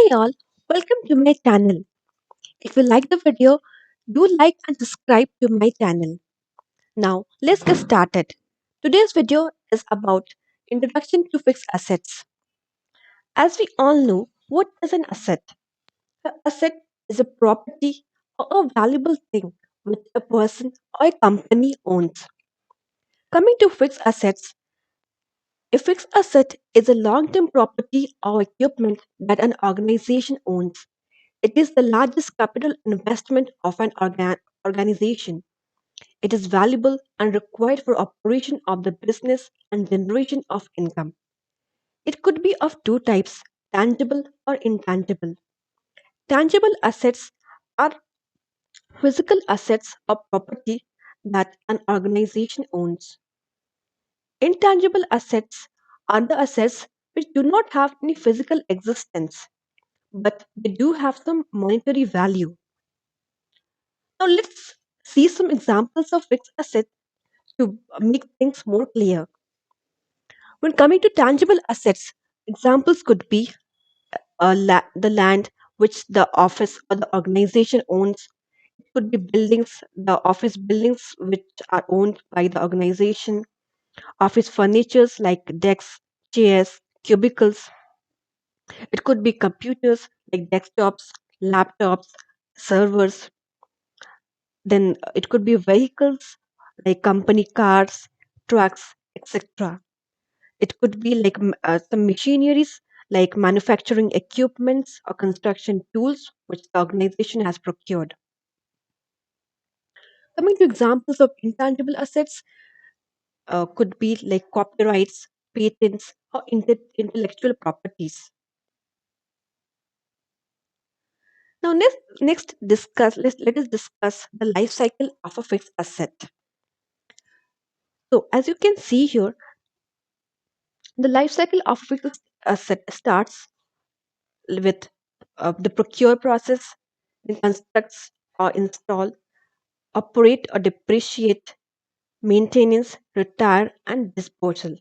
Hi all, welcome to my channel. If you like the video, do like and subscribe to my channel. Now, let's get started. Today's video is about introduction to fixed assets. As we all know, what is an asset? An asset is a property or a valuable thing which a person or a company owns. Coming to fixed assets, a fixed asset is a long-term property or equipment that an organization owns. It is the largest capital investment of an organization. It is valuable and required for operation of the business and generation of income. It could be of two types, tangible or intangible. Tangible assets are physical assets or property that an organization owns. Intangible assets are the assets which do not have any physical existence, but they do have some monetary value. Now let's see some examples of fixed assets to make things more clear. When coming to tangible assets, examples could be the land which the office or the organization owns. It could be buildings, the office buildings which are owned by the organization, office furnitures like desks, chairs, cubicles. It could be computers like desktops, laptops, servers. Then it could be vehicles like company cars, trucks, etc. It could be like some machineries like manufacturing equipments or construction tools which the organization has procured. Coming to examples of intangible assets, could be like copyrights, patents, or intellectual properties. Now, next discuss let us discuss the life cycle of a fixed asset. So, as you can see here, the life cycle of a fixed asset starts with the procure process, then constructs or install, operate or depreciate, maintenance, retire, and disposal.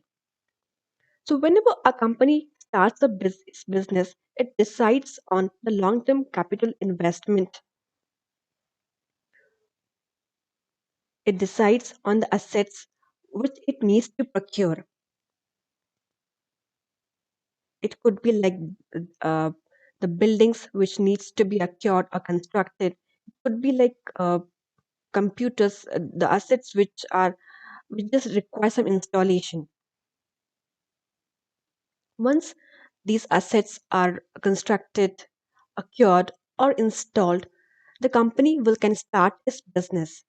So, whenever a company starts a business, it decides on the long term capital investment, it decides on the assets which it needs to procure. It could be like uh, the buildings which needs to be acquired or constructed. It could be like computers, the assets which just require some installation. Once these assets are constructed, acquired, or installed, the company will can start its business.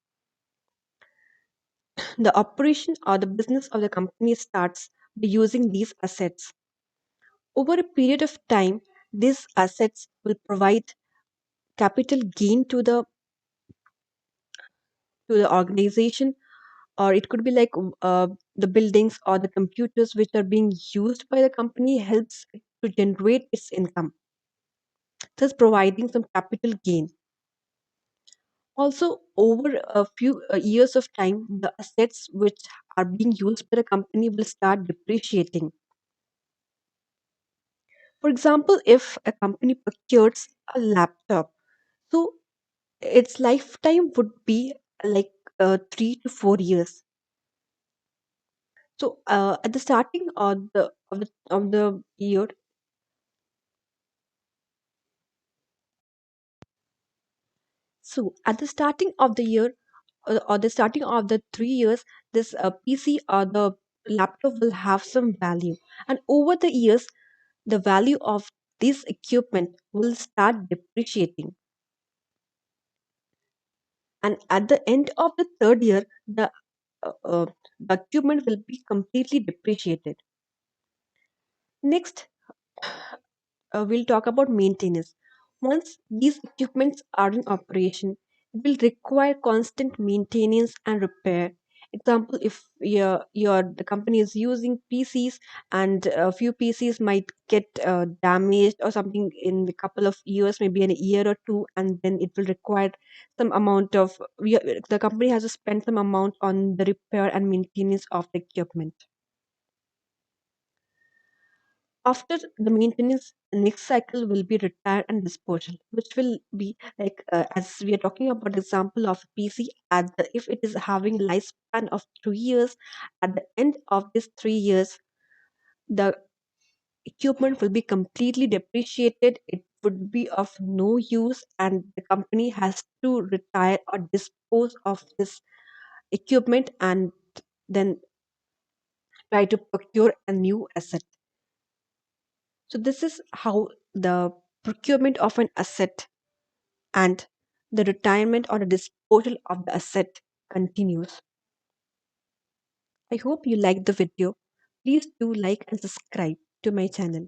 The operation or the business of the company starts by using these assets. Over a period of time, these assets will provide capital gain to the organization, or it could be like the buildings or the computers which are being used by the company helps it to generate its income, thus providing some capital gain. Also, over a few years of time, the assets which are being used by the company will start depreciating. For example, if a company procures a laptop, so its lifetime would be like 3 to 4 years. So at the starting of the year, so at the starting of the year or the starting of the 3 years, this PC or the laptop will have some value, and over the years, the value of this equipment will start depreciating. And at the end of the third year, uh, uh, the equipment will be completely depreciated. Next, we'll talk about maintenance. Once these equipments are in operation, it will require constant maintenance and repair. Example, if the company is using PCs and a few PCs might get damaged or something in a couple of years, maybe in a year or two, and then it will require some amount of the company has to spend some amount on the repair and maintenance of the equipment. After the maintenance, the next cycle will be repair and disposal, which will be like as we are talking about example of PC. If it is having lifespan of 3 years, at the end of this 3 years, the equipment will be completely depreciated. It would be of no use, and the company has to retire or dispose of this equipment and then try to procure a new asset. So, this is how the procurement of an asset and the retirement or the disposal of the asset continues. I hope you liked the video. Please do like and subscribe to my channel.